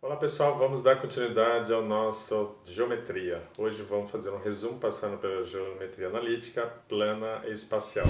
Olá pessoal, vamos dar continuidade ao nosso geometria. Hoje vamos fazer um resumo passando pela geometria analítica, plana e espacial.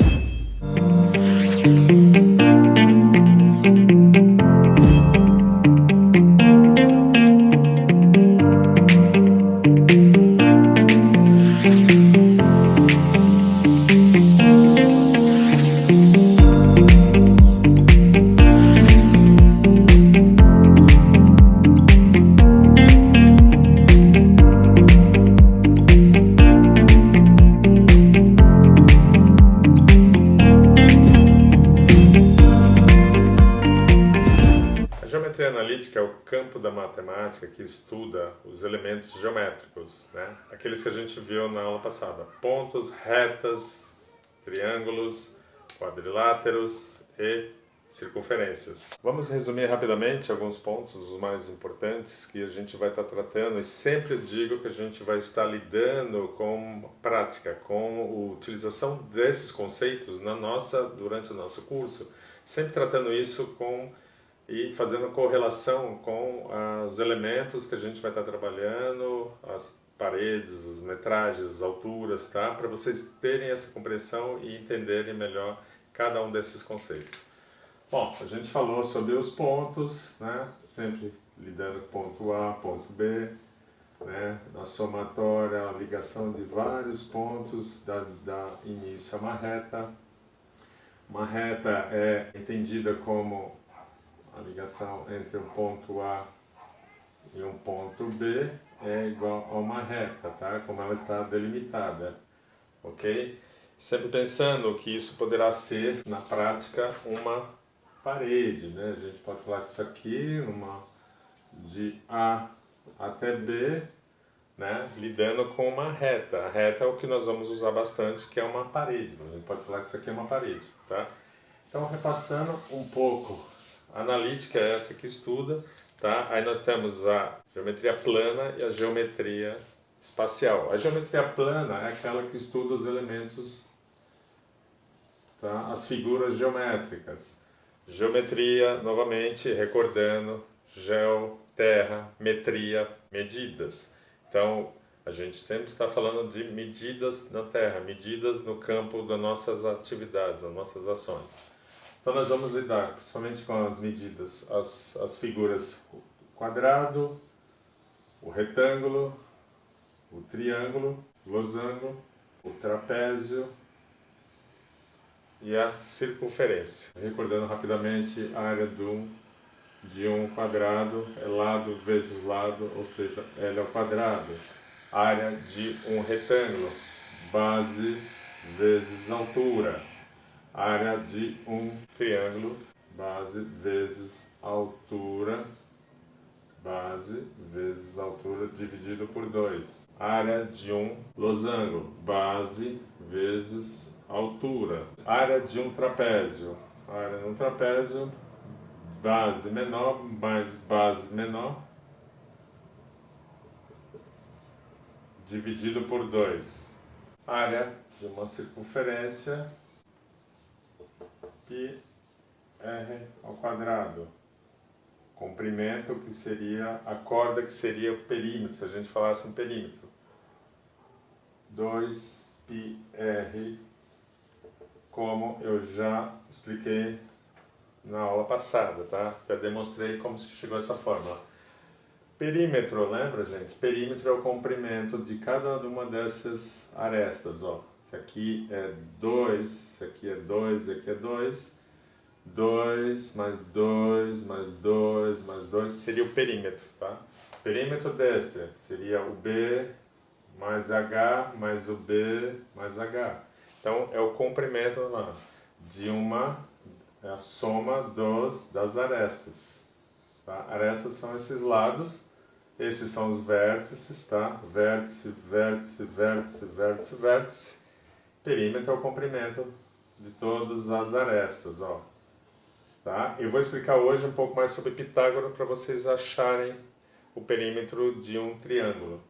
A geometria analítica é o campo da matemática que estuda os elementos geométricos, né? Aqueles que a gente viu na aula passada: pontos, retas, triângulos, quadriláteros e circunferências. Vamos resumir rapidamente alguns pontos, os mais importantes que a gente vai estar tratando, e sempre digo que a gente vai estar lidando com prática, com a utilização desses conceitos durante o nosso curso, sempre tratando isso e fazendo correlação com os elementos que a gente vai estar trabalhando, as paredes, as metragens, as alturas, tá? Para vocês terem essa compreensão e entenderem melhor cada um desses conceitos. Bom, a gente falou sobre os pontos, né? Sempre lidando com ponto A, ponto B, né? A somatória, a ligação de vários pontos dá início a uma reta. Uma reta é entendida como a ligação entre um ponto A e um ponto B é igual a uma reta, tá? Como ela está delimitada, ok? Sempre pensando que isso poderá ser, na prática, uma parede, né? A gente pode falar que isso aqui, de A até B, né? Lidando com uma reta. A reta é o que nós vamos usar bastante, que é uma parede. A gente pode falar que isso aqui é uma parede, tá? Então, repassando um pouco, a analítica é essa que estuda, tá? Aí nós temos a geometria plana e a geometria espacial. A geometria plana é aquela que estuda os elementos, tá? As figuras geométricas. Geometria, novamente, recordando, terra, metria, medidas. Então, a gente sempre está falando de medidas na Terra, medidas no campo das nossas atividades, das nossas ações. Então nós vamos lidar principalmente com as medidas, as figuras, o quadrado, o retângulo, o triângulo, o losango, o trapézio e a circunferência. Recordando rapidamente, a área de um quadrado é lado vezes lado, ou seja, L ao quadrado. A área de um retângulo, base vezes altura. Área de um triângulo, base vezes altura, dividido por 2. Área de um losango, base vezes altura. Área de um trapézio, área de um trapézio, base menor mais base menor, dividido por 2. Área de uma circunferência, πr ao quadrado. Comprimento, que seria a corda, que seria o perímetro, se a gente falasse em perímetro. 2πr, como eu já expliquei na aula passada, tá? Já demonstrei como se chegou a essa fórmula. Perímetro, lembra, gente? Perímetro é o comprimento de cada uma dessas arestas, ó. Esse aqui é 2, esse aqui é 2, esse aqui é 2. 2 mais 2 mais 2 mais 2 seria o perímetro, tá? Perímetro deste seria o B mais H mais o B mais H. Então é o comprimento lá é a soma das arestas, tá? Arestas são esses lados, esses são os vértices, tá? Vértice, vértice, vértice, vértice, vértice. Perímetro é o comprimento de todas as arestas, ó. Tá? Eu vou explicar hoje um pouco mais sobre Pitágoras para vocês acharem o perímetro de um triângulo.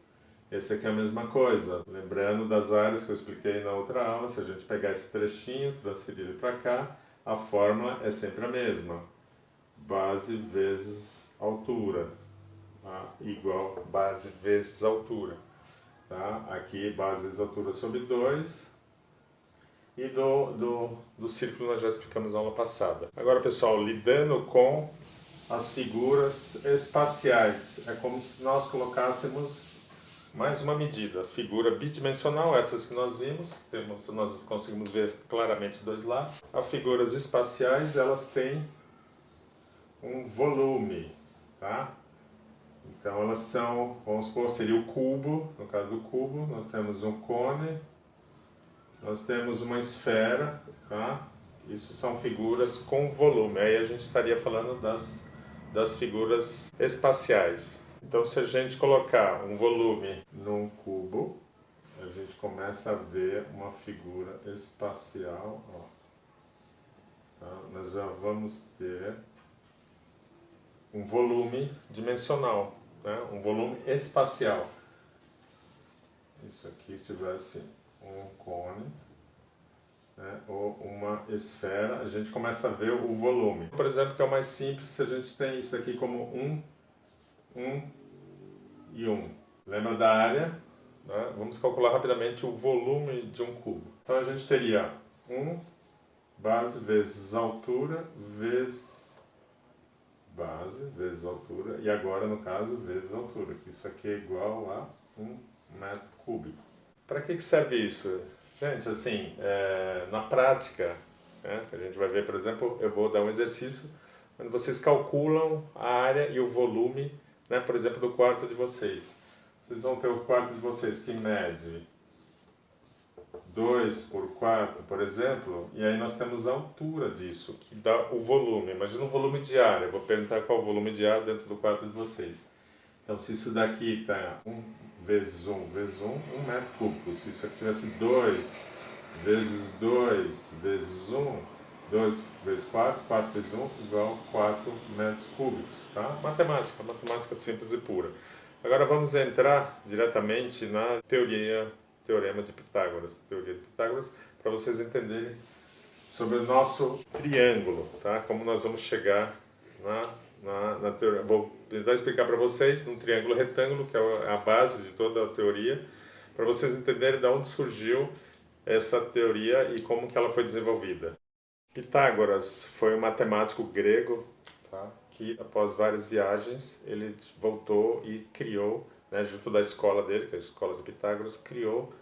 Esse aqui é a mesma coisa, lembrando das áreas que eu expliquei na outra aula. Se a gente pegar esse trechinho, transferir ele para cá, a fórmula é sempre a mesma. Base vezes altura. tá? Igual base vezes altura. Tá? Aqui base vezes altura sobre 2. E do círculo nós já explicamos na aula passada. Agora, pessoal, lidando com as figuras espaciais. É como se nós colocássemos mais uma medida. Figura bidimensional, essas que nós vimos. Nós conseguimos ver claramente dois lados. As figuras espaciais, elas têm um volume, tá? Então elas são, vamos supor, seria o cubo. No caso do cubo, nós temos um cone. Nós temos uma esfera, tá? Isso são figuras com volume. Aí a gente estaria falando das figuras espaciais. Então, se a gente colocar um volume num cubo, a gente começa a ver uma figura espacial. Ó. Tá? Nós já vamos ter um volume dimensional, né? Um volume espacial. Isso aqui tivesse um cone, né, ou uma esfera, a gente começa a ver o volume. Por exemplo, que é o mais simples, se a gente tem isso aqui como 1 e 1. Lembra da área? Né? Vamos calcular rapidamente o volume de um cubo. Então a gente teria 1 base vezes altura vezes base vezes altura, e agora no caso vezes altura, que isso aqui é igual a 1 metro cúbico. Para que serve isso? Gente, assim, na prática, né, a gente vai ver, por exemplo, eu vou dar um exercício onde vocês calculam a área e o volume, né, por exemplo, do quarto de vocês. Vocês vão ter o quarto de vocês que mede 2 por 4, por exemplo, e aí nós temos a altura disso, que dá o volume. Imagina o volume de ar, eu vou perguntar qual é o volume de ar dentro do quarto de vocês. Então, se isso daqui está 1 vezes 1 vezes 1, 1 metro cúbico. Se isso aqui tivesse 2 vezes 2 vezes 1, 2 vezes 4, 4 vezes 1, igual a 4 metros cúbicos. Tá? Matemática simples e pura. Agora vamos entrar diretamente na teorema de Pitágoras. Teoria de Pitágoras, para vocês entenderem sobre o nosso triângulo, tá? Como nós vamos chegar na teoria. Vou tentar explicar para vocês um triângulo retângulo, que é a base de toda a teoria, para vocês entenderem de onde surgiu essa teoria e como que ela foi desenvolvida. Pitágoras foi um matemático grego, tá? Que após várias viagens ele voltou e criou, né, junto da escola dele, que é a escola de Pitágoras, criou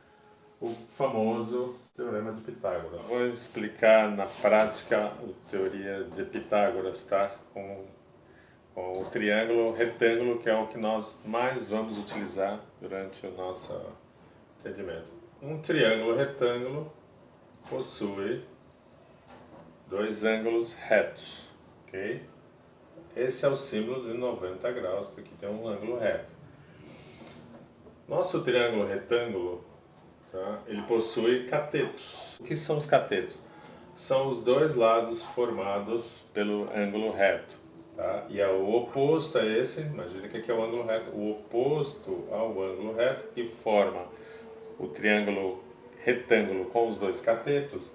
o famoso Teorema de Pitágoras. Vou explicar na prática a teoria de Pitágoras, tá? Com o triângulo retângulo, que é o que nós mais vamos utilizar durante o nosso entendimento. Um triângulo retângulo possui dois ângulos retos, ok? Esse é o símbolo de 90 graus, porque aqui tem um ângulo reto. Nosso triângulo retângulo, tá? Ele possui catetos. O que são os catetos? São os dois lados formados pelo ângulo reto. Tá? E o oposto a esse, imagina que aqui é o ângulo reto, o oposto ao ângulo reto que forma o triângulo retângulo com os dois catetos,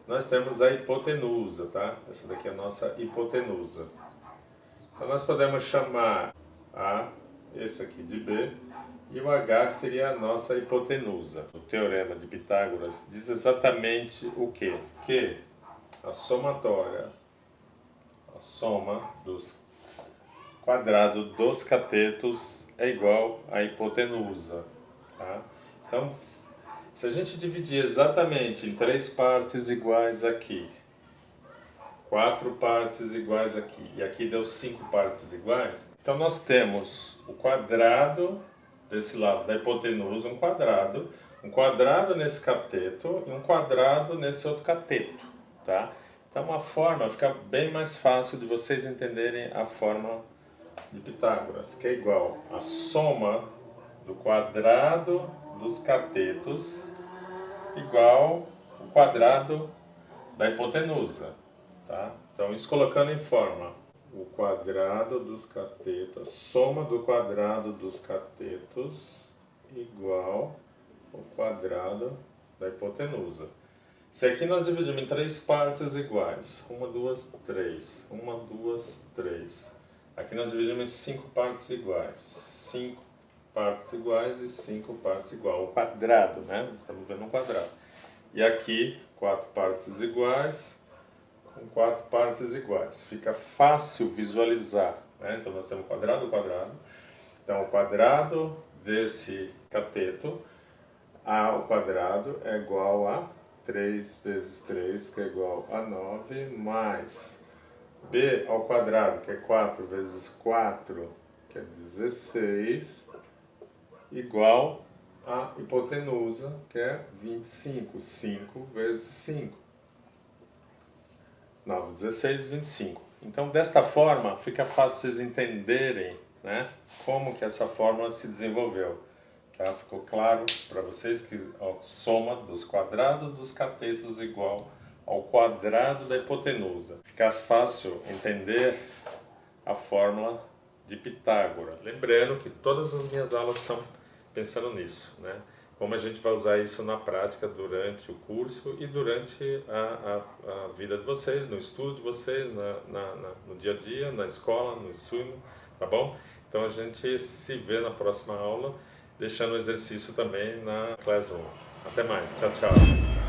nós temos a hipotenusa, tá? Essa daqui é a nossa hipotenusa. Então nós podemos chamar esse aqui de B, e o H seria a nossa hipotenusa. O Teorema de Pitágoras diz exatamente o quê? Que a somatória, a soma dos quadrados dos catetos é igual à hipotenusa. Tá? Então, se a gente dividir exatamente em 3 partes iguais aqui, 4 partes iguais aqui, e aqui deu 5 partes iguais, então nós temos o quadrado desse lado da hipotenusa, um quadrado nesse cateto e um quadrado nesse outro cateto. Tá? Então a forma fica bem mais fácil de vocês entenderem a forma de Pitágoras, que é igual a soma do quadrado dos catetos igual o quadrado da hipotenusa. Tá? Então isso colocando em forma o quadrado dos catetos, soma do quadrado dos catetos igual o quadrado da hipotenusa. Se aqui nós dividimos em 3 partes iguais, 1, 2, 3, 1, 2, 3, Aqui nós dividimos em 5 partes iguais. 5 partes iguais e 5 partes iguais. O quadrado, né? Estamos vendo um quadrado. E aqui, 4 partes iguais com 4 partes iguais. Fica fácil visualizar, né? Então nós temos quadrado, quadrado. Então o quadrado desse cateto ao quadrado é igual a 3 vezes 3, que é igual a 9, mais b ao quadrado, que é 4 vezes 4, que é 16, igual a hipotenusa, que é 25. 5 vezes 5. 9, 16, 25. Então, desta forma, fica fácil vocês entenderem, né, como que essa fórmula se desenvolveu. Tá? Ficou claro para vocês que a soma dos quadrados dos catetos igual ao quadrado da hipotenusa. Fica fácil entender a fórmula de Pitágoras. Lembrando que todas as minhas aulas são pensando nisso, né? Como a gente vai usar isso na prática durante o curso e durante a vida de vocês, no estudo de vocês, no dia a dia, na escola, no ensino, tá bom? Então a gente se vê na próxima aula, deixando o exercício também na Classroom. Até mais, tchau, tchau!